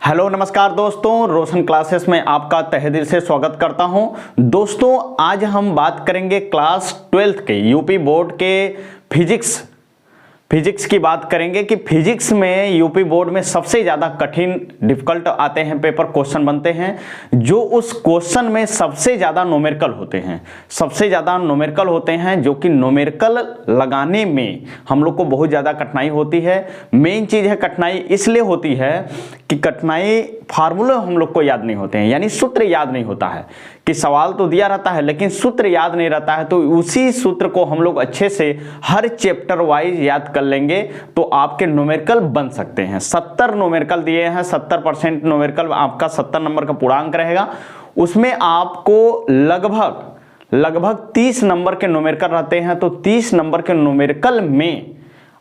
Hello नमस्कार दोस्तों, रोशन classes में आपका तहे दिल से स्वागत करता हूं। दोस्तों आज हम बात करेंगे क्लास 12th के यूपी बोर्ड के फिजिक्स की बात करेंगे कि फिजिक्स में यूपी बोर्ड में सबसे ज़्यादा कठिन डिफिकल्ट आते हैं पेपर, क्वेश्चन बनते हैं जो उस क्वेश्चन में सबसे ज़्यादा न्यूमेरिकल होते हैं, जो कि न्यूमेरिकल लगाने में हम लोग को बहुत ज़्यादा कठिनाई होती है। मेन चीज़ है कठिनाई इसलिए होती है कि कठिनाई फार्मूले हम लोग को याद नहीं होते हैं, यानी सूत्र याद नहीं होता है कि सवाल तो दिया रहता है लेकिन सूत्र याद नहीं रहता है। तो उसी सूत्र को हम लोग अच्छे से हर चैप्टर वाइज याद कर लेंगे तो आपके न्यूमेरिकल बन सकते हैं। 70 न्यूमेरिकल दिए हैं, 70% न्यूमेरिकल आपका 70 नंबर का पूर्णांक रहेगा। उसमें आपको लगभग 30 नंबर के न्यूमेरिकल रहते हैं। तो 30 नंबर के न्यूमेरिकल में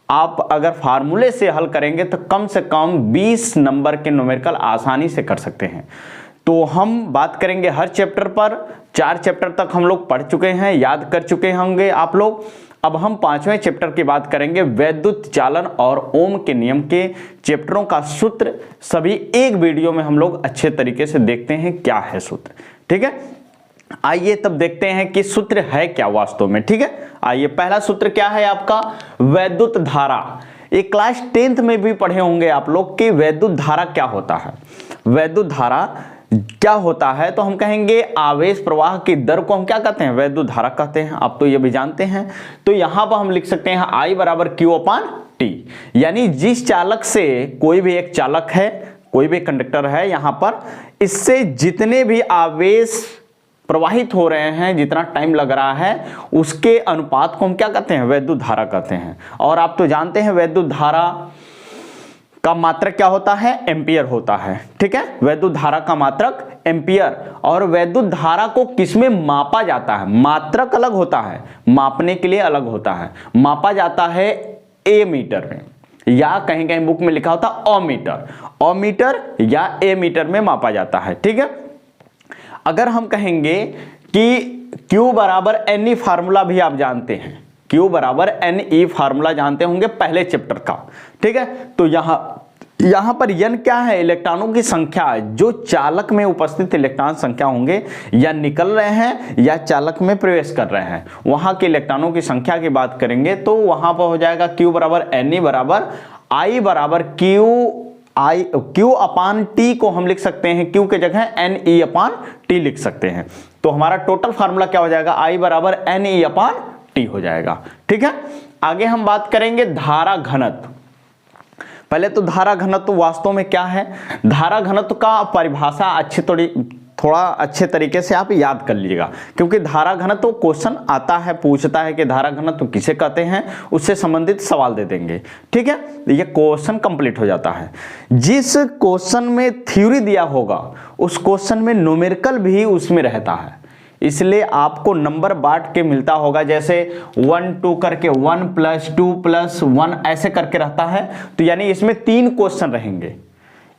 आप अगर फार्मूले से हल करेंगे तो कम से कम 20 नंबर के न्यूमेरिकल आसानी से कर सकते हैं। तो हम बात करेंगे हर चैप्टर पर। 4 चैप्टर तक हम लोग पढ़ चुके हैं, याद कर चुके होंगे आप लोग। अब हम 5वें चैप्टर की बात करेंगे, वैद्युत चालन और ओम के नियम के चैप्टरों का सूत्र सभी एक वीडियो में हम लोग अच्छे तरीके से देखते हैं क्या है सूत्र। ठीक है, आइए तब देखते हैं कि सूत्र है क्या वास्तव में। ठीक है, आइए पहला सूत्र क्या है आपका, वैद्युत धारा। ये क्लास 10th में भी पढ़े होंगे आप लोग कि वैद्युत धारा क्या होता है। वैद्युत धारा क्या होता है तो हम कहेंगे आवेश प्रवाह की दर को हम क्या कहते हैं, वैद्युत धारा कहते हैं। आप तो ये भी जानते हैं। तो यहां पर हम लिख सकते हैं I बराबर Q/T, यानी जिस चालक से कोई भी एक चालक है, कोई भी कंडक्टर है, यहां पर इससे जितने भी आवेश प्रवाहित हो रहे हैं, जितना टाइम लग रहा है, उसके अनुपात को हम क्या कहते हैं, वैद्युत धारा कहते हैं। और आप तो जानते हैं वैद्युत धारा का मात्रक क्या होता है, एम्पियर होता है। ठीक है, वैद्युत धारा का मात्रक एम्पियर। और वैद्युत धारा को किसमें मापा जाता है, मात्रक अलग होता है, मापने के लिए अलग होता है। मापा जाता है ए मीटर में, या कहीं कहीं बुक में लिखा होता है ओमीटर या ए मीटर में मापा जाता है। ठीक है, अगर हम कहेंगे कि Q बराबर NE फार्मूला भी आप जानते हैं, Q बराबर NE फार्मूला जानते होंगे पहले चैप्टर का। ठीक है, तो यहां पर N क्या है, इलेक्ट्रॉनों की संख्या, जो चालक में उपस्थित इलेक्ट्रॉन संख्या होंगे, या निकल रहे हैं या चालक में प्रवेश कर रहे हैं, वहां के इलेक्ट्रॉनों की संख्या की बात करेंगे तो वहां पर हो जाएगा Q बराबर NE बराबर I बराबर Q/T को हम लिख सकते हैं, Q के जगह NE/T लिख सकते हैं। तो हमारा टोटल फार्मूला क्या हो जाएगा, I बराबर NE/T हो जाएगा। ठीक है, आगे हम बात करेंगे धारा घनत्व। पहले तो धारा घनत्व वास्तव में क्या है, धारा घनत्व का परिभाषा थोड़ा अच्छे तरीके से आप याद कर लीजिएगा, क्योंकि धारा घनत्व क्वेश्चन आता है, पूछता है कि धारा घनत्व किसे कहते हैं, उससे संबंधित सवाल दे देंगे। ठीक है, ये क्वेश्चन कंप्लीट हो जाता है। जिस क्वेश्चन में थ्योरी दिया होगा उस क्वेश्चन में न्यूमेरिकल भी उसमें रहता है, इसलिए आपको नंबर बांट के मिलता होगा, जैसे 1 2 करके 1 + 2 + 1 ऐसे करके रहता है। तो यानी इसमें 3 क्वेश्चन रहेंगे,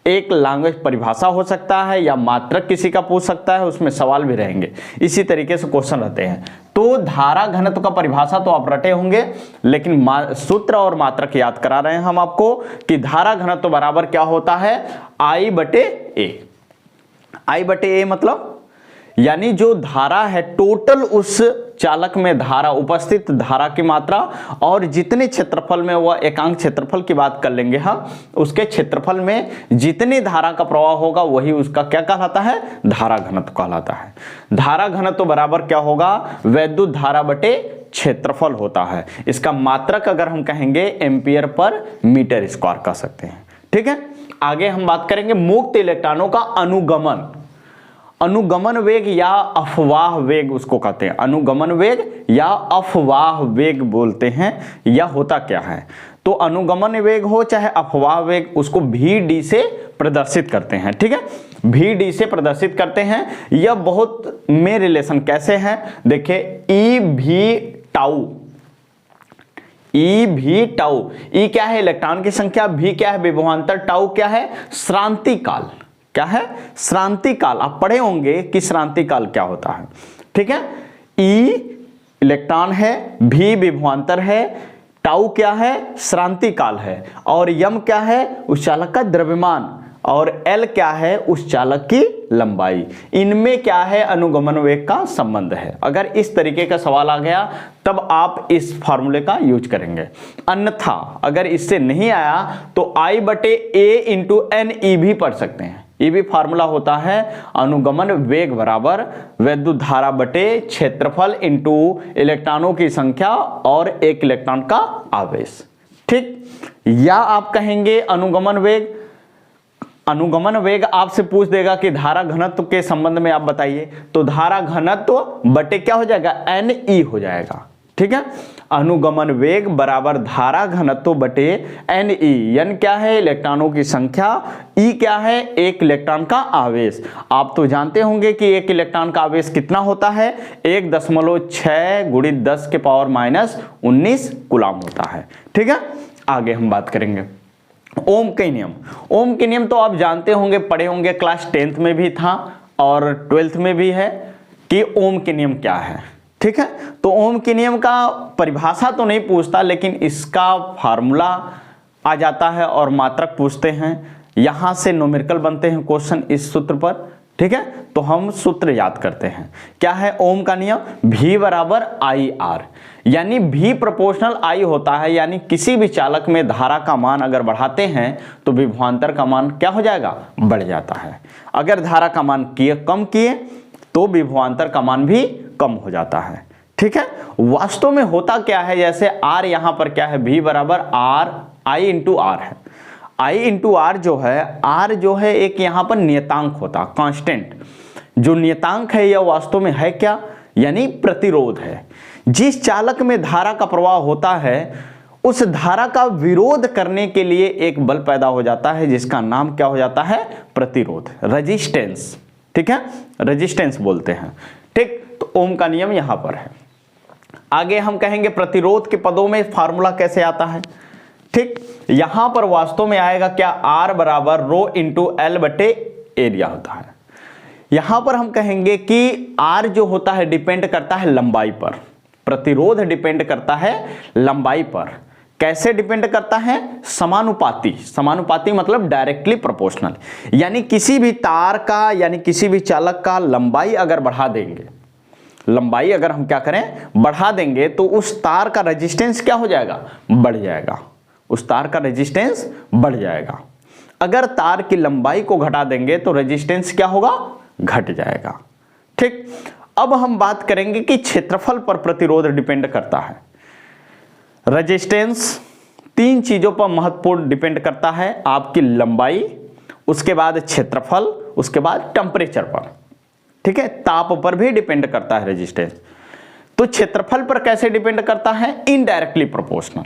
एक लैंग्वेज परिभाषा हो सकता है या मात्रक किसी का पूछ सकता है, उसमें सवाल भी रहेंगे। इसी तरीके से क्वेश्चन रहते हैं। तो धारा घनत्व का परिभाषा तो आप रटे होंगे, लेकिन सूत्र और मात्रक याद करा रहे हैं हम आपको कि धारा घनत्व बराबर क्या होता है, I/A। I/A मतलब यानी जो धारा है टोटल उस चालक में धारा, उपस्थित धारा की मात्रा, और जितने क्षेत्रफल में, वह एकांक क्षेत्रफल की बात कर लेंगे हम, उसके क्षेत्रफल में जितने धारा का प्रवाह होगा वही उसका क्या कहलाता है, धारा घनत्व कहलाता है। धारा घनत्व बराबर क्या होगा, वैद्युत धारा बटे क्षेत्रफल होता है। इसका मात्रक अगर हम कहेंगे एम्पियर/मीटर² कह सकते हैं। ठीक है, आगे हम बात करेंगे मुक्त इलेक्ट्रॉनों का अनुगमन वेग या अफवाह वेग उसको कहते हैं। अनुगमन वेग या अफवाह वेग बोलते हैं। यह होता क्या है, तो अनुगमन वेग हो चाहे अफवाह वेग, उसको VD से प्रदर्शित करते हैं। ठीक है, VD से प्रदर्शित करते हैं। यह बहुत में रिलेशन कैसे है, देखिए EV/τ। E क्या है, इलेक्ट्रॉन की संख्या, V क्या है, विभवांतर, टाउ क्या है, श्रांति काल। क्या है, श्रांति काल। आप पढ़े होंगे कि श्रांति काल क्या होता है। ठीक है, E इलेक्ट्रॉन है, V विभवांतर है, टाउ क्या है, श्रांति काल है, और यम क्या है, उस चालक का द्रव्यमान, और L क्या है, उस चालक की लंबाई। इनमें क्या है, अनुगमन वेग का संबंध है। अगर इस तरीके का सवाल आ गया तब आप इस फॉर्मूले का यूज करेंगे, अन्यथा अगर इससे नहीं आया तो I बटे A इंटू NE भी पढ़ सकते हैं। ये भी फार्मूला होता है अनुगमन वेग बराबर वैद्युत धारा बटे क्षेत्रफल इंटू इलेक्ट्रॉनों की संख्या और एक इलेक्ट्रॉन का आवेश। ठीक, या आप कहेंगे अनुगमन वेग, अनुगमन वेग आपसे पूछ देगा कि धारा घनत्व के संबंध में आप बताइए, तो धारा घनत्व बटे क्या हो जाएगा, NE हो जाएगा। ठीक है, अनुगमन वेग बराबर धारा घनत्व बटे NE। N क्या है, इलेक्ट्रॉनों की संख्या, E क्या है, एक इलेक्ट्रॉन का आवेश। आप तो जानते होंगे कि एक इलेक्ट्रॉन का आवेश कितना होता है, 1.6 गुणित 10 के पावर माइनस 19 कूलम होता है। ठीक है, आगे हम बात करेंगे ओम के नियम। ओम के नियम तो आप जानते होंगे, पढ़े होंगे, क्लास 10th में भी था और 12th में भी है कि ओम के नियम क्या है। ठीक है, तो ओम के नियम का परिभाषा तो नहीं पूछता, लेकिन इसका फार्मूला आ जाता है और मात्रक पूछते हैं। यहां से न्यूमेरिकल बनते हैं क्वेश्चन इस सूत्र पर। ठीक है, तो हम सूत्र याद करते हैं। क्या है ओम का नियम, V बराबर IR, यानी V प्रोपोर्शनल I होता है, यानी किसी भी चालक में धारा का मान अगर बढ़ाते हैं तो विभवांतर का मान क्या हो जाएगा, बढ़ जाता है। अगर धारा का मान कम किए तो विभवांतर का मान भी कम हो जाता है। ठीक है, वास्तव में होता क्या है, जैसे R यहां पर क्या है, V बराबर I इंटू R है। I इंटू R जो है, R जो है एक यहां पर नियतांक होता, कांस्टेंट। जो नियतांक है यह वास्तव में है क्या, यानी प्रतिरोध है। जिस चालक में धारा का प्रवाह होता है उस धारा का विरोध करने के लिए एक बल पैदा हो जाता है, जिसका नाम क्या हो जाता है, प्रतिरोध, रेजिस्टेंस। ठीक है, रेजिस्टेंस बोलते हैं। ठीक, तो ओम का नियम यहां पर है। आगे हम कहेंगे प्रतिरोध के पदों में फार्मूला कैसे आता है। ठीक, यहां पर वास्तव में आएगा क्या, R बराबर रो इंटू L बटे एरिया होता है। यहां पर हम कहेंगे कि R जो होता है डिपेंड करता है लंबाई पर, प्रतिरोध डिपेंड करता है लंबाई पर। कैसे डिपेंड करता है, समानुपाती। समानुपाती मतलब डायरेक्टली प्रोपोर्शनल, यानी किसी भी तार का यानी किसी भी चालक का लंबाई अगर बढ़ा देंगे, लंबाई अगर हम क्या करें, बढ़ा देंगे, तो उस तार का रेजिस्टेंस क्या हो जाएगा, बढ़ जाएगा। उस तार का रेजिस्टेंस बढ़ जाएगा। अगर तार की लंबाई को घटा देंगे तो रेजिस्टेंस क्या होगा, घट जाएगा। ठीक, अब हम बात करेंगे कि क्षेत्रफल पर प्रतिरोध डिपेंड करता है। रेजिस्टेंस 3 चीजों पर महत्वपूर्ण डिपेंड करता है, आपकी लंबाई, उसके बाद क्षेत्रफल, उसके बाद टेम्परेचर पर। ठीक है, ताप पर भी डिपेंड करता है रेजिस्टेंस। तो क्षेत्रफल पर कैसे डिपेंड करता है, इनडायरेक्टली प्रोपोर्शनल।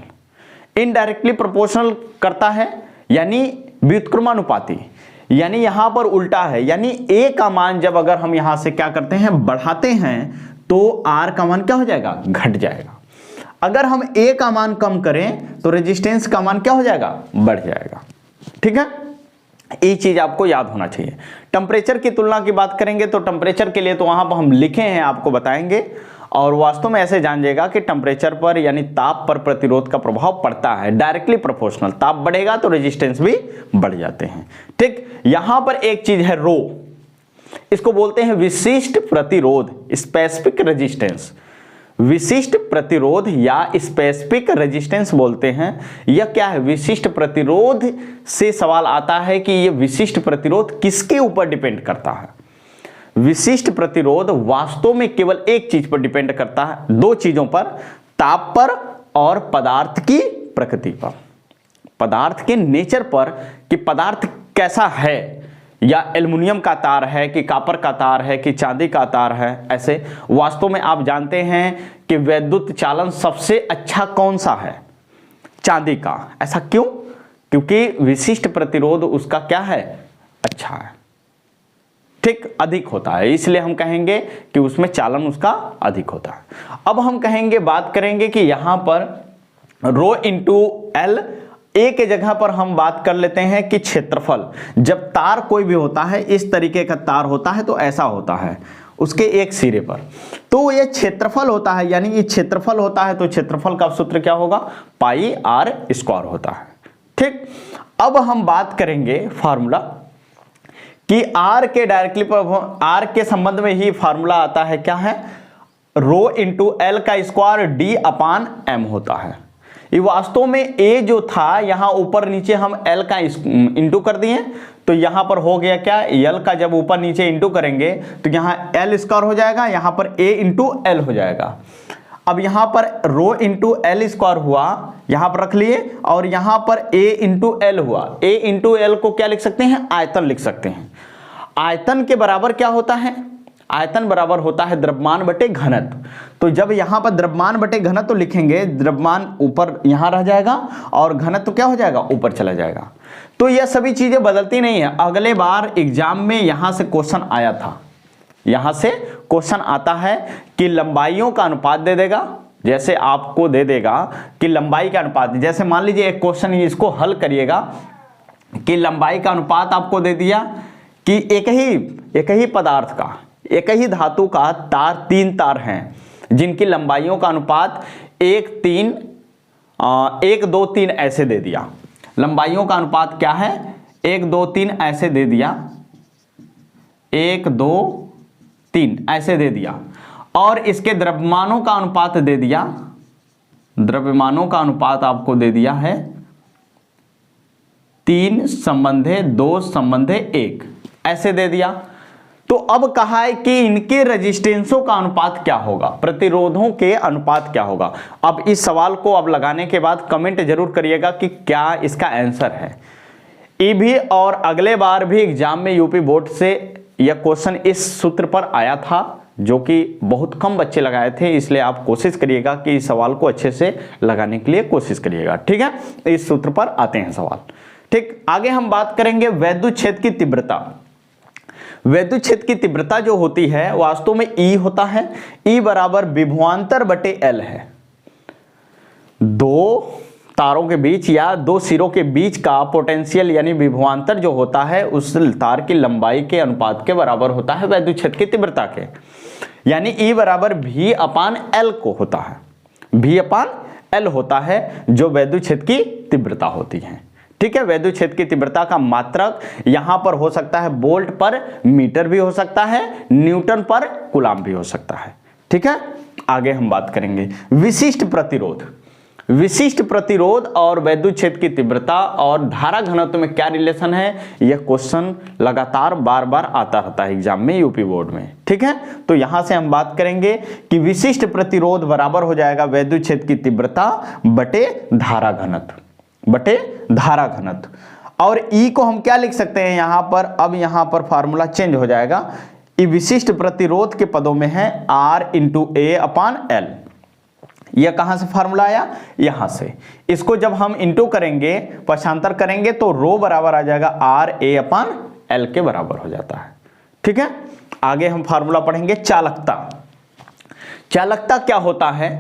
इनडायरेक्टली प्रोपोर्शनल करता है, यानी व्युत्क्रमानुपाती, यानी यहां पर उल्टा है, यानी A का मान जब अगर हम यहां से क्या करते हैं, बढ़ाते हैं, तो R का मान क्या हो जाएगा, घट जाएगा। अगर हम A का मान कम करें तो रेजिस्टेंस का मान क्या हो जाएगा, बढ़ जाएगा। ठीक है, ये चीज आपको याद होना चाहिए। टेम्परेचर की तुलना की बात करेंगे तो टेम्परेचर के लिए तो वहां पर हम लिखे हैं, आपको बताएंगे, और वास्तव में ऐसे जान जाएगा कि टेम्परेचर पर यानी ताप पर प्रतिरोध का प्रभाव पड़ता है, डायरेक्टली प्रोपोर्शनल। ताप बढ़ेगा तो रेजिस्टेंस भी बढ़ जाते हैं। ठीक, यहां पर एक चीज है रो, इसको बोलते हैं विशिष्ट प्रतिरोध, स्पेसिफिक रेजिस्टेंस। विशिष्ट प्रतिरोध या स्पेसिफिक रेजिस्टेंस बोलते हैं। यह क्या है, विशिष्ट प्रतिरोध से सवाल आता है कि यह विशिष्ट प्रतिरोध किसके ऊपर डिपेंड करता है। विशिष्ट प्रतिरोध वास्तव में केवल एक चीज पर डिपेंड करता है, 2 चीजों पर, ताप पर और पदार्थ की प्रकृति पर, पदार्थ के नेचर पर, कि पदार्थ कैसा है, या एल्युमिनियम का तार है कि कॉपर का तार है कि चांदी का तार है। ऐसे वास्तव में आप जानते हैं कि वैद्युत चालन सबसे अच्छा कौन सा है, चांदी का। ऐसा क्यों, क्योंकि विशिष्ट प्रतिरोध उसका क्या है, अच्छा है। ठीक, अधिक होता है, इसलिए हम कहेंगे कि उसमें चालन उसका अधिक होता है। अब हम कहेंगे, बात करेंगे कि यहां पर रो इंटू L, A के जगह पर हम बात कर लेते हैं कि क्षेत्रफल। जब तार कोई भी होता है, इस तरीके का तार होता है तो ऐसा होता है उसके एक सिरे पर, तो ये क्षेत्रफल होता है, यानी ये क्षेत्रफल होता है, तो क्षेत्रफल का सूत्र क्या होगा, पाई R² होता है। ठीक, अब हम बात करेंगे फार्मूला कि आर के डायरेक्टली आर के संबंध में ही फार्मूला आता है, क्या है, रो इंटू एल का स्क्वायर डी अपान एम होता है। ये वास्तव में ए जो था यहां ऊपर नीचे हम एल का इंटू कर दिए, तो यहां पर हो गया क्या, एल का जब ऊपर नीचे इंटू करेंगे तो यहां एल स्क्वायर हो जाएगा, यहां पर ए इंटू एल हो जाएगा। अब यहां पर रो इंटू एल स्क्वायर हुआ, यहां पर रख लिए, और यहां पर ए इंटू एल हुआ। ए इंटू एल को क्या लिख सकते हैं, आयतन लिख सकते हैं। आयतन के बराबर क्या होता है, आयतन बराबर होता है द्रव्यमान बटे घनत्व। तो जब यहां पर द्रव्यमान बटे घनत्व लिखेंगे, द्रव्यमान ऊपर यहां रह जाएगा और घनत्व क्या हो जाएगा, ऊपर चला जाएगा। तो यह सभी चीजें बदलती नहीं है। अगले बार एग्जाम में यहां से क्वेश्चन आया था, यहां से क्वेश्चन आता है कि लंबाइयों का अनुपात दे देगा, जैसे आपको दे देगा कि लंबाई का अनुपात, जैसे मान लीजिए एक क्वेश्चन इसको हल करिएगा कि लंबाई का अनुपात आपको दे दिया कि एक ही पदार्थ का, एक ही धातु का तार, 3 तार हैं जिनकी लंबाइयों का अनुपात 1 2 3 ऐसे दे दिया। लंबाइयों का अनुपात क्या है, 1 2 3 ऐसे दे दिया, 1 2 3 ऐसे दे दिया, और इसके द्रव्यमानों का अनुपात दे दिया, द्रव्यमानों का अनुपात आपको दे दिया है 3 संबंधे 2 संबंधे 1 ऐसे दे दिया। तो अब कहा है कि इनके रेजिस्टेंसों का अनुपात क्या होगा, प्रतिरोधों के अनुपात क्या होगा। अब इस सवाल को अब लगाने के बाद कमेंट जरूर करिएगा कि क्या इसका आंसर है। ये भी और अगले बार भी एग्जाम में यूपी बोर्ड से यह क्वेश्चन इस सूत्र पर आया था, जो कि बहुत कम बच्चे लगाए थे, इसलिए आप कोशिश करिएगा कि इस सवाल को अच्छे से लगाने के लिए कोशिश करिएगा। ठीक है, इस सूत्र पर आते हैं सवाल। ठीक, आगे हम बात करेंगे वैद्युत क्षेत्र की तीव्रता। वैद्युत क्षेत्र की तीव्रता जो होती है वास्तव में E होता है, E बराबर विभवांतर बटे L है। 2 तारों के बीच या 2 सिरों के बीच का पोटेंशियल यानी विभवांतर जो होता है उस तार की लंबाई के अनुपात के बराबर होता है वैद्युत क्षेत्र की तीव्रता के, यानी E बराबर V अपान L को होता है, V अपान L होता है जो वैद्युत क्षेत्र की तीव्रता होती है। ठीक है, वैद्युत क्षेत्र की तीव्रता का मात्रक यहां पर हो सकता है वोल्ट पर मीटर भी हो सकता है, न्यूटन पर कूलाम भी हो सकता है। ठीक है, आगे हम बात करेंगे विशिष्ट प्रतिरोध। विशिष्ट प्रतिरोध और वैद्युत क्षेत्र की तीव्रता और धारा घनत्व में क्या रिलेशन है, यह क्वेश्चन लगातार बार बार आता रहता है एग्जाम में यूपी बोर्ड में। ठीक है, तो यहां से हम बात करेंगे कि विशिष्ट प्रतिरोध बराबर हो जाएगा वैद्युत क्षेत्र की तीव्रता बटे धारा घनत्व, बटे धारा घनत्व। और E को हम क्या लिख सकते हैं यहां पर, अब यहां पर फार्मूला चेंज हो जाएगा। E विशिष्ट प्रतिरोध के पदों में है R इंटू ए अपान एल। यह कहां से फार्मूला आया, यहां से। इसको जब हम इंटू करेंगे, पक्षांतर करेंगे, तो रो बराबर आ जाएगा R ए अपान एल के बराबर हो जाता है। ठीक है, आगे हम फार्मूला पढ़ेंगे चालकता। चालकता क्या होता है,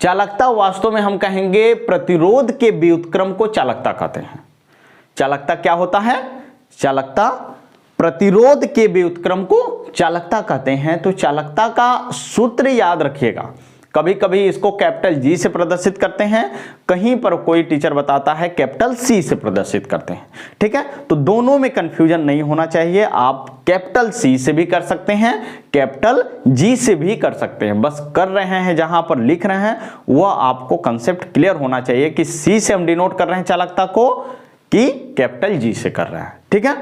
चालकता वास्तव में हम कहेंगे प्रतिरोध के व्युत्क्रम को चालकता कहते हैं। चालकता क्या होता है, चालकता प्रतिरोध के व्युत्क्रम को चालकता कहते हैं। तो चालकता का सूत्र याद रखिएगा, कभी कभी इसको कैपिटल जी से प्रदर्शित करते हैं, कहीं पर कोई टीचर बताता है कैपिटल सी से प्रदर्शित करते हैं। ठीक है, तो दोनों में कंफ्यूजन नहीं होना चाहिए। आप कैपिटल सी से भी कर सकते हैं, कैपिटल जी से भी कर सकते हैं, बस कर रहे हैं जहां पर लिख रहे हैं वह आपको कंसेप्ट क्लियर होना चाहिए कि सी से हम डिनोट कर रहे हैं चालकता को कि कैपिटल जी से कर रहे हैं। ठीक है,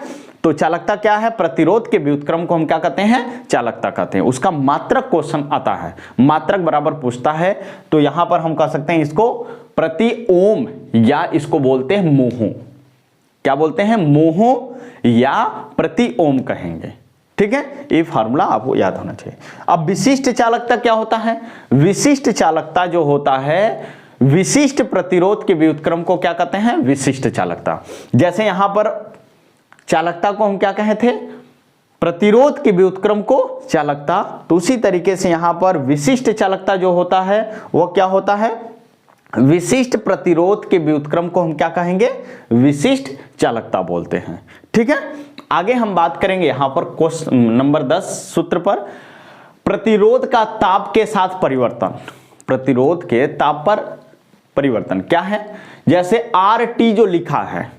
तो चालकता क्या है, प्रतिरोध के व्युत्क्रम को हम क्या कहते हैं, चालकता कहते हैं। उसका मात्रक क्वेश्चन आता है, मात्रक बराबर पूछता है, तो यहां पर हम कह सकते हैं इसको प्रति ओम, या इसको बोलते हैं मोहो। क्या बोलते हैं, मोहो या प्रति ओम कहेंगे। ठीक है, ये फार्मूला आपको याद होना चाहिए। अब विशिष्ट चालकता क्या होता है, विशिष्ट चालकता जो होता है विशिष्ट प्रतिरोध के व्युत्क्रम को क्या कहते हैं, विशिष्ट चालकता। जैसे यहां पर चालकता को हम क्या कहे थे, प्रतिरोध के व्युत्क्रम को चालकता, तो उसी तरीके से यहां पर विशिष्ट चालकता जो होता है वो क्या होता है, विशिष्ट प्रतिरोध के व्युत्क्रम को हम क्या कहेंगे, विशिष्ट चालकता बोलते हैं। ठीक है, आगे हम बात करेंगे यहां पर क्वेश्चन नंबर 10 सूत्र पर, प्रतिरोध का ताप के साथ परिवर्तन। प्रतिरोध के ताप पर परिवर्तन क्या है, जैसे RT जो लिखा है,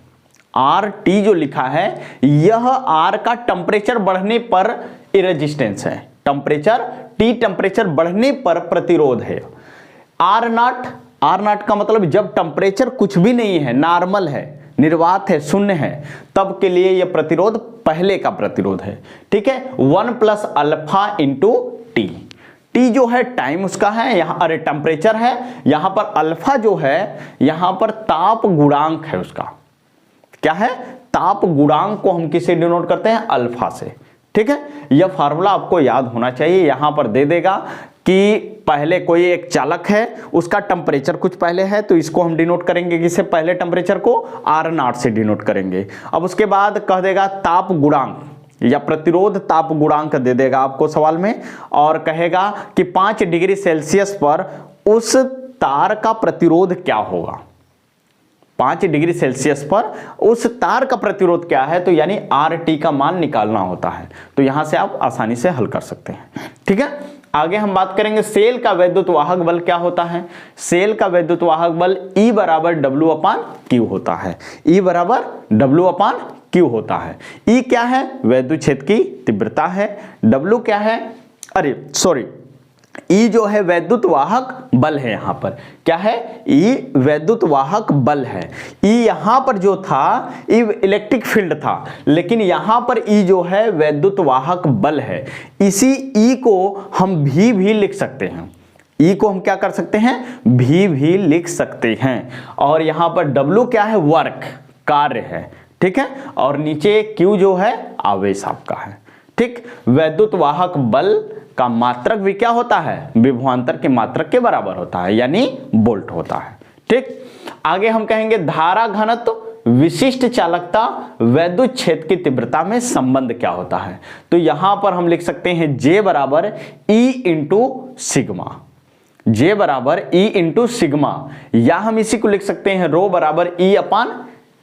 आर टी जो लिखा है यह आर का टेम्परेचर बढ़ने पर रेजिस्टेंस है, टेम्परेचर टी टेम्परेचर बढ़ने पर प्रतिरोध है। आर नॉट का मतलब जब टेम्परेचर कुछ भी नहीं है, नॉर्मल है, निर्वात है, शून्य है, तब के लिए यह प्रतिरोध पहले का प्रतिरोध है। ठीक है, 1 plus alpha into T. T जो है टाइम उसका है, यहां अरे टेम्परेचर है, यहां पर अल्फा जो है यहां पर ताप गुणांक है उसका। क्या है? ताप गुणांक को हम किससे डिनोट करते हैं? अल्फा से। ठीक है, यह फार्मूला आपको याद होना चाहिए। यहां पर दे देगा कि पहले कोई एक चालक है, उसका टेम्परेचर कुछ पहले है, तो इसको हम डिनोट करेंगे किससे? पहले टेम्परेचर को आर नॉट से डिनोट करेंगे। अब उसके बाद कह देगा ताप गुणांक या प्रतिरोध ताप गुणांक दे देगा आपको सवाल में, और कहेगा कि 5 डिग्री सेल्सियस पर उस तार का प्रतिरोध क्या होगा। 5 डिग्री सेल्सियस पर उस तार का प्रतिरोध क्या है, तो यानी आर टी का मान निकालना होता है। तो यहां से आप आसानी से हल कर सकते हैं। ठीक है, आगे हम बात करेंगे सेल का वैद्युत वाहक बल क्या होता है। सेल का वैद्युत वाहक बल E बराबर W/Q होता है। E बराबर W/Q होता है। E क्या है? वैद्युत क्षेत्र की तीव्रता है। W क्या है? E जो है वैद्युत वाहक बल है। यहां पर क्या है? E वैद्युत वाहक बल है। E यहां पर जो था E इलेक्ट्रिक फील्ड था, लेकिन यहां पर E जो है वैद्युत वाहक बल है। इसी E को हम भी लिख सकते हैं। E को हम क्या कर सकते हैं? भी लिख सकते हैं। और यहां पर W क्या है? वर्क, कार्य है। ठीक है, और नीचे Q जो है आवेश आपका है। ठीक, वैद्युत वाहक बल का मात्रक भी क्या होता है? विभवांतर के मात्रक के बराबर होता है, यानी वोल्ट होता है। ठीक, आगे हम कहेंगे धारा घनत्व, विशिष्ट चालकता, वैद्युत क्षेत्र की तीव्रता में संबंध क्या होता है। तो यहां पर हम लिख सकते हैं J बराबर E इंटू सिग्मा। J बराबर E इंटू सिग्मा, या हम इसी को लिख सकते हैं रो बराबर E अपान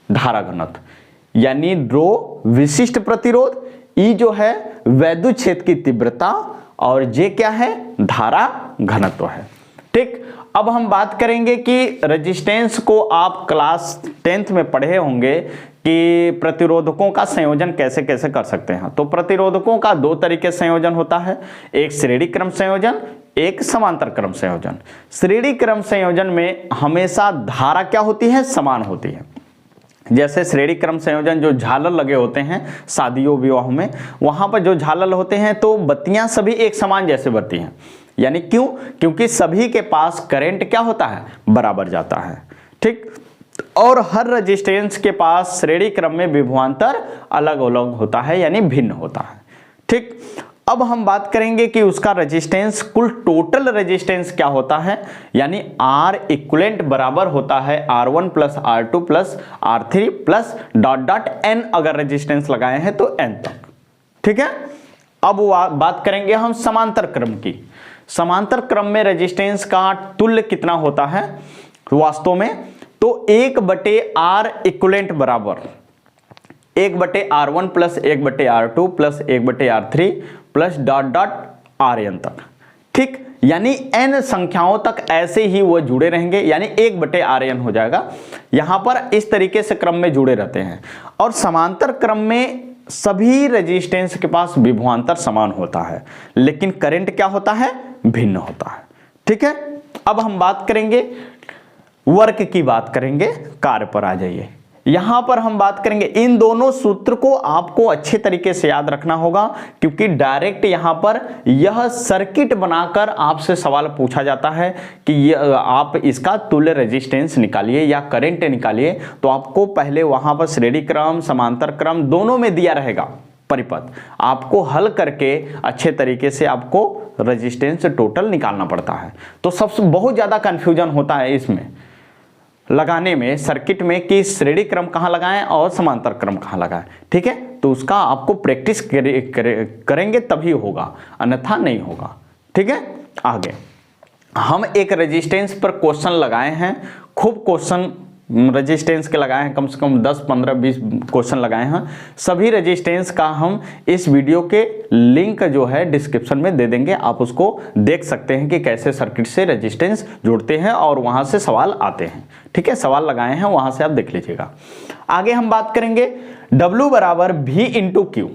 धारा घनत्व, यानी रो विशिष्ट प्रतिरोध, E जो है वैद्युत क्षेत्र की तीव्रता, और J क्या है? धारा घनत्व है। ठीक, अब हम बात करेंगे कि रेजिस्टेंस को आप क्लास 10th में पढ़े होंगे कि प्रतिरोधकों का संयोजन कैसे कैसे कर सकते हैं। तो प्रतिरोधकों का 2 तरीके से संयोजन होता है, एक श्रेणी क्रम संयोजन, एक समांतर क्रम संयोजन। श्रेणी क्रम संयोजन में हमेशा धारा क्या होती है? समान होती है। जैसे श्रेणी क्रम संयोजन जो झालर लगे होते हैं शादियों विवाहों में, वहां पर जो झालर होते हैं तो बत्तियां सभी एक समान जैसे बत्ती हैं। यानी क्यों? क्योंकि सभी के पास करंट क्या होता है? बराबर जाता है। ठीक, और हर रेजिस्टेंस के पास श्रेणी क्रम में विभवांतर अलग अलग होता है, यानी भिन्न होता है। ठीक, अब हम बात करेंगे कि उसका रेजिस्टेंस, कुल टोटल रेजिस्टेंस क्या होता है, यानी R इक्विवेलेंट बराबर होता है R1 plus R2 plus R3 plus dot N, अगर रेजिस्टेंस लगाए हैं तो N तक। ठीक है, अब बात करेंगे हम समांतर क्रम की। समांतर क्रम में रेजिस्टेंस का तुल्य कितना होता है वास्तव में? तो 1/R इक्विवेलेंट बराबर 1/R1 plus 1/R2 plus 1/R3 plus dot Rn तक। ठीक, यानी n संख्याओं तक ऐसे ही वो जुड़े रहेंगे, यानी 1/Rn हो जाएगा। यहां पर इस तरीके से क्रम में जुड़े रहते हैं। और समांतर क्रम में सभी रेजिस्टेंस के पास विभवांतर समान होता है, लेकिन करंट क्या होता है? भिन्न होता है। ठीक है, अब हम बात करेंगे वर्क की, बात करेंगे कार्य पर। आ जाइए, यहां पर हम बात करेंगे, इन दोनों सूत्र को आपको अच्छे तरीके से याद रखना होगा, क्योंकि डायरेक्ट यहां पर यह सर्किट बनाकर आपसे सवाल पूछा जाता है कि आप इसका तुल्य रेजिस्टेंस निकालिए या करंट निकालिए। तो आपको पहले वहां पर श्रेणी क्रम, समांतर क्रम दोनों में दिया रहेगा परिपथ, आपको हल करके अच्छे तरीके से आपको रेजिस्टेंस टोटल निकालना पड़ता है। तो सबसे बहुत ज्यादा कंफ्यूजन होता है इसमें लगाने में, सर्किट में, कि श्रेणी क्रम कहां लगाएं और समांतर क्रम कहां लगाएं। ठीक है, तो उसका आपको प्रैक्टिस करेंगे तभी होगा, अन्यथा नहीं होगा। ठीक है, आगे हम एक रेजिस्टेंस पर क्वेश्चन लगाए हैं, खूब क्वेश्चन रेजिस्टेंस के लगाए हैं, कम से कम 10, 15, 20 क्वेश्चन लगाए हैं। सभी रेजिस्टेंस का हम इस वीडियो के लिंक जो है डिस्क्रिप्शन में दे देंगे, आप उसको देख सकते हैं कि कैसे सर्किट से रेजिस्टेंस जोड़ते हैं और वहां से सवाल आते हैं। ठीक है, सवाल लगाए हैं, वहां से आप देख लीजिएगा। आगे हम बात करेंगे W बराबर V इंटू क्यू।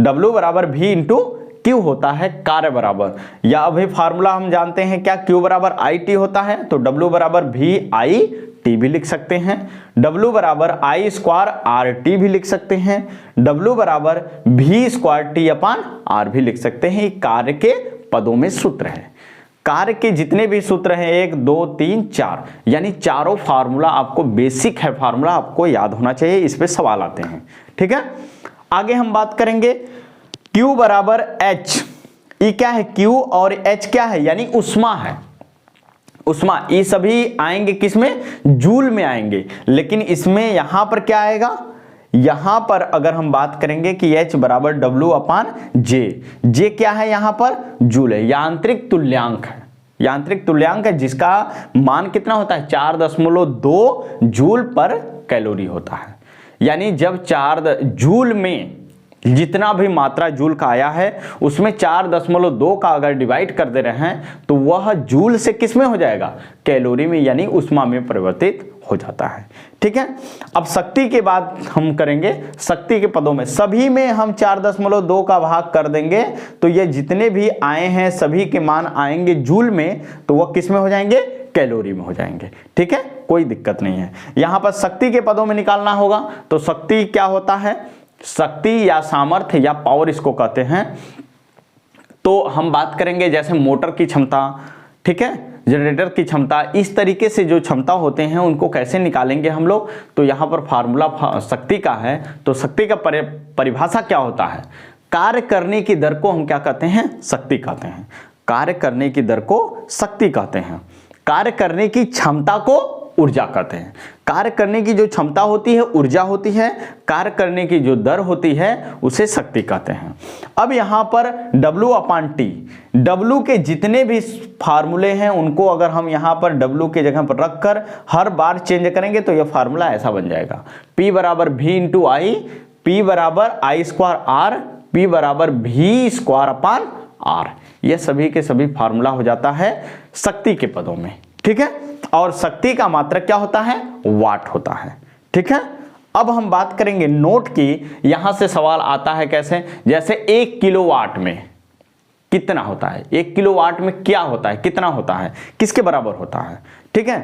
W बराबर V इंटू क्यू होता है कार्य बराबर, या अभी फार्मूला हम जानते हैं क्या, Q बराबर IT होता है, तो W बराबर VIT भी लिख सकते हैं, W बराबर I स्क्वायर RT भी लिख सकते हैं, W बराबर V स्क्वायर T अपान R भी लिख सकते हैं। ये कार्य के पदों में सूत्र है। कार्य के जितने भी सूत्र हैं 1, 2, 3, 4, यानी चारों फार्मूला आपको बेसिक है, फार्मूला आपको याद होना चाहिए, इस पे सवाल आते हैं। ठीक है, आगे हम बात करेंगे Q बराबर H। E क्या है, Q और H क्या है, यानी उष्मा है। उष्मा, ये सभी आएंगे किसमें, जूल में आएंगे, लेकिन इसमें यहां पर क्या आएगा, यहां पर अगर हम बात करेंगे कि H बराबर W अपान J क्या है, यहां पर जूल है, यांत्रिक तुल्यांक है। यांत्रिक तुल्यांक है जिसका मान कितना होता है, 4.2 जूल पर कैलोरी होता है। यानी जब 4 जूल में जितना भी मात्रा जूल का आया है उसमें 4.2 का अगर डिवाइड कर दे रहे हैं तो वह जूल से किस में हो जाएगा, कैलोरी में, यानी उष्मा में परिवर्तित हो जाता है। ठीक है, अब शक्ति के बाद हम करेंगे शक्ति के पदों में, सभी में हम 4.2 का भाग कर देंगे तो ये जितने भी आए हैं सभी के मान आएंगे जूल में, तो वह किस में हो जाएंगे, कैलोरी में हो जाएंगे। ठीक है, कोई दिक्कत नहीं है। यहां पर शक्ति के पदों में निकालना होगा, तो शक्ति क्या होता है, शक्ति या सामर्थ्य या पावर इसको कहते हैं। तो हम बात करेंगे जैसे मोटर की क्षमता, ठीक है, जनरेटर की क्षमता, इस तरीके से जो क्षमता होते हैं उनको कैसे निकालेंगे हम लोग। तो यहाँ पर फार्मूला शक्ति का है, तो शक्ति का परिभाषा क्या होता है, कार्य करने की दर को हम क्या कहते हैं, शक्ति कहते हैं। कार्य करने की दर को शक्ति कहते हैं, कार्य करने की क्षमता को ऊर्जा कहते हैं। कार्य करने की जो क्षमता होती है ऊर्जा होती है, कार्य करने की जो दर होती है उसे शक्ति कहते हैं। अब यहाँ पर W अपान T, W के जितने भी फार्मूले हैं उनको अगर हम यहाँ पर W के जगह पर रखकर हर बार चेंज करेंगे तो यह फार्मूला ऐसा बन जाएगा, P बराबर V इंटू आई, P बराबर I स्क्वायर R, P बराबर V स्क्वायर अपान R। यह सभी के सभी फार्मूला हो जाता है शक्ति के पदों में। ठीक है, और शक्ति का मात्रक क्या होता है, वाट होता है। ठीक है, अब हम बात करेंगे नोट की। यहां से सवाल आता है कैसे, जैसे 1 किलोवाट में कितना होता है, 1 किलोवाट में क्या होता है, कितना होता है, किसके बराबर होता है। ठीक है,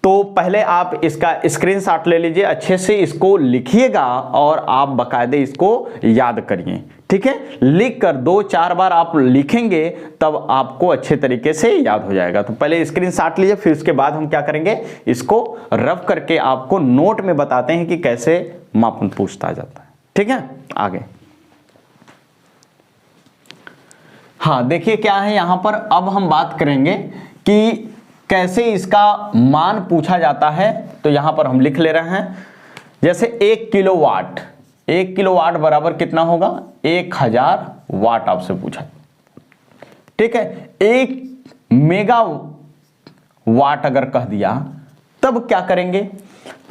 तो पहले आप इसका स्क्रीनशॉट ले लीजिए, अच्छे से इसको लिखिएगा और आप बाकायदे इसको याद करिए। ठीक है, लिखकर 2-4 बार आप लिखेंगे तब आपको अच्छे तरीके से याद हो जाएगा। तो पहले स्क्रीनशॉट लीजिए, फिर उसके बाद हम क्या करेंगे, इसको रफ करके आपको नोट में बताते हैं कि कैसे मापन पूछता जाता है। ठीक है, आगे हाँ देखिए क्या है यहां पर। अब हम बात करेंगे कि कैसे इसका मान पूछा जाता है। तो यहां पर हम लिख ले रहे हैं, जैसे 1 किलोवाट, 1 किलोवाट बराबर कितना होगा, 1000 वाट आपसे पूछा। ठीक है, 1 मेगा वाट अगर कह दिया तब क्या करेंगे,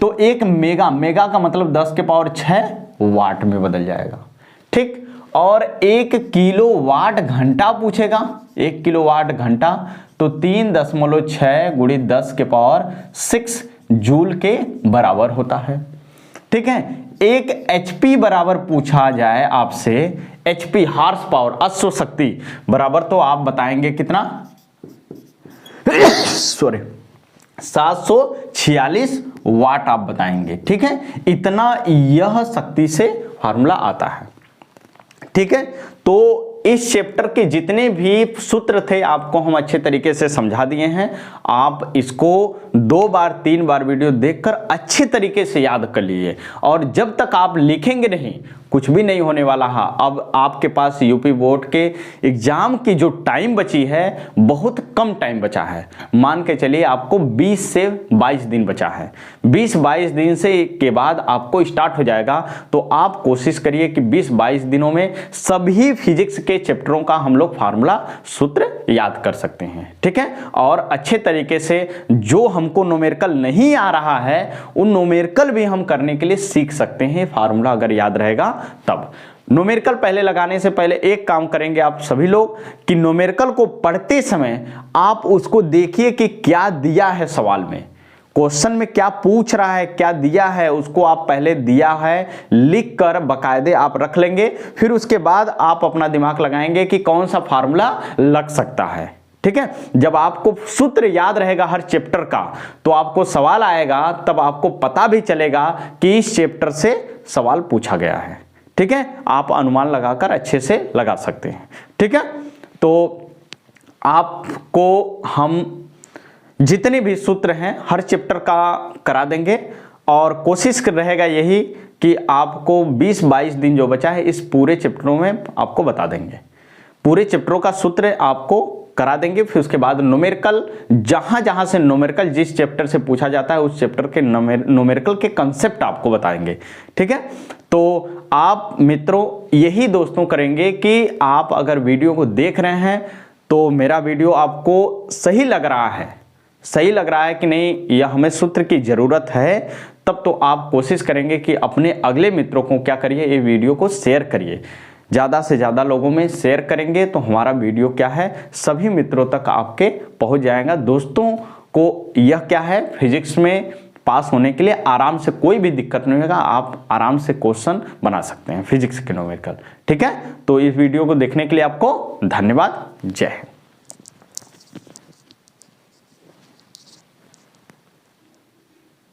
तो 1 मेगा का मतलब 10 के पावर 6 वाट में बदल जाएगा। ठीक, और 1 किलोवाट घंटा पूछेगा, 1 किलोवाट घंटा तो 3.6 गुणित 10 के पावर 6 जूल के बराबर होता है। ठीक है, 1 HP बराबर पूछा जाए आपसे, HP हार्स पावर, अश्व शक्ति बराबर, तो आप बताएंगे कितना सॉरी 746 वाट आप बताएंगे। ठीक है, इतना यह शक्ति से फार्मूला आता है। ठीक है, तो इस चैप्टर के जितने भी सूत्र थे आपको हम अच्छे तरीके से समझा दिए हैं। आप इसको 2 बार 3 बार वीडियो देखकर अच्छे तरीके से याद कर लीजिए, और जब तक आप लिखेंगे नहीं कुछ भी नहीं होने वाला है। अब आपके पास यूपी बोर्ड के एग्जाम की जो टाइम बची है बहुत कम टाइम बचा है, मान के चलिए आपको 20 से 22 दिन बचा है। 20-22 दिन से के बाद आपको स्टार्ट हो जाएगा। तो आप कोशिश करिए कि 20-22 दिनों में सभी फिजिक्स के चैप्टरों का हम लोग फार्मूला सूत्र याद कर सकते हैं, ठीक है। और अच्छे तरीके से जो हमको न्यूमेरिकल नहीं आ रहा है उन न्यूमेरिकल भी हम करने के लिए सीख सकते हैं, फार्मूला अगर याद रहेगा तब। न्यूमेरिकल पहले लगाने से पहले एक काम करेंगे आप सभी लोग कि न्यूमेरिकल को पढ़ते समय आप उसको देखिए कि क्या दिया है सवाल में, क्वेश्चन में क्या पूछ रहा है, क्या दिया है, उसको आप पहले दिया है लिख कर बाकायदे आप रख लेंगे। फिर उसके बाद आप अपना दिमाग लगाएंगे कि कौन सा फार्मूला लग सकता है, ठीक है। जब आपको सूत्र याद रहेगा हर चैप्टर का तो आपको सवाल आएगा, तब आपको पता भी चलेगा कि इस चैप्टर से सवाल पूछा गया है, ठीक है। आप अनुमान लगाकर अच्छे से लगा सकते हैं, ठीक है। तो आपको हम जितने भी सूत्र हैं हर चैप्टर का करा देंगे और कोशिश रहेगा यही कि आपको 20-22 दिन जो बचा है इस पूरे चैप्टरों में आपको बता देंगे, पूरे चैप्टरों का सूत्र आपको करा देंगे। फिर उसके बाद न्यूमेरिकल जहां जहां से न्यूमेरिकल जिस चैप्टर से पूछा जाता है उस चैप्टर के न्यूमेरिकल के कंसेप्ट आपको बताएंगे, ठीक है। तो आप मित्रों यही दोस्तों करेंगे कि आप अगर वीडियो को देख रहे हैं तो मेरा वीडियो आपको सही लग रहा है कि नहीं, यह हमें सूत्र की ज़रूरत है, तब तो आप कोशिश करेंगे कि अपने अगले मित्रों को क्या करिए, ये वीडियो को शेयर करिए, ज़्यादा से ज़्यादा लोगों में शेयर करेंगे तो हमारा वीडियो क्या है सभी मित्रों तक आपके पहुंच जाएगा। दोस्तों को यह क्या है, फिजिक्स में पास होने के लिए आराम से कोई भी दिक्कत नहीं होगा, आप आराम से क्वेश्चन बना सकते हैं फिजिक्स के न्यूमेरिकल, ठीक है। तो इस वीडियो को देखने के लिए आपको धन्यवाद। जय हिंद।